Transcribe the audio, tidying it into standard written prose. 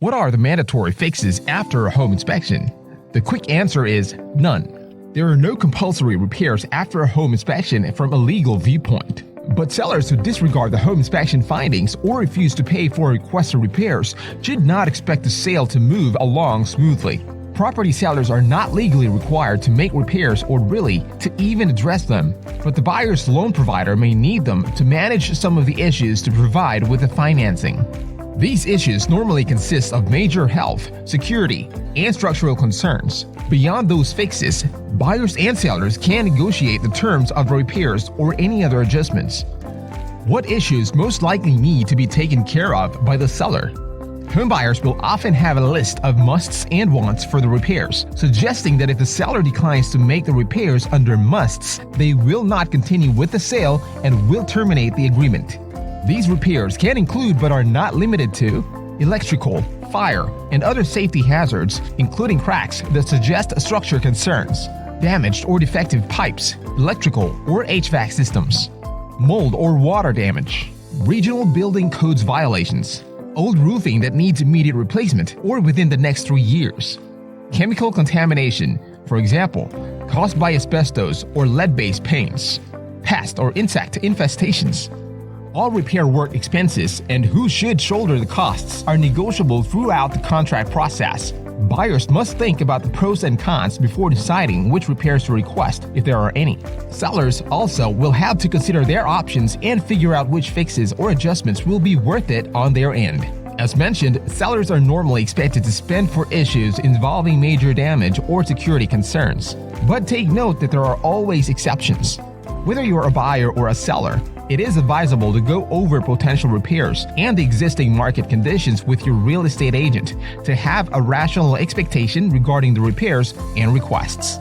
What are the mandatory fixes after a home inspection? The quick answer is none. There are no compulsory repairs after a home inspection from a legal viewpoint. But sellers who disregard the home inspection findings or refuse to pay for requested repairs should not expect the sale to move along smoothly. Property sellers are not legally required to make repairs or really to even address them, but the buyer's loan provider may need them to manage some of the issues to provide with the financing. These issues normally consist of major health, security, and structural concerns. Beyond those fixes, buyers and sellers can negotiate the terms of repairs or any other adjustments. What issues most likely need to be taken care of by the seller? Homebuyers will often have a list of musts and wants for the repairs, suggesting that if the seller declines to make the repairs under musts, they will not continue with the sale and will terminate the agreement. These repairs can include but are not limited to electrical, fire, and other safety hazards, including cracks that suggest structure concerns, damaged or defective pipes, electrical or HVAC systems, mold or water damage, regional building codes violations, old roofing that needs immediate replacement or within the next 3 years, chemical contamination, for example, caused by asbestos or lead-based paints, pest or insect infestations. All repair work expenses and who should shoulder the costs are negotiable throughout the contract process. Buyers must think about the pros and cons before deciding which repairs to request, if there are any. Sellers also will have to consider their options and figure out which fixes or adjustments will be worth it on their end. As mentioned, sellers are normally expected to spend for issues involving major damage or security concerns. But take note that there are always exceptions. Whether you're a buyer or a seller, it is advisable to go over potential repairs and the existing market conditions with your real estate agent to have a rational expectation regarding the repairs and requests.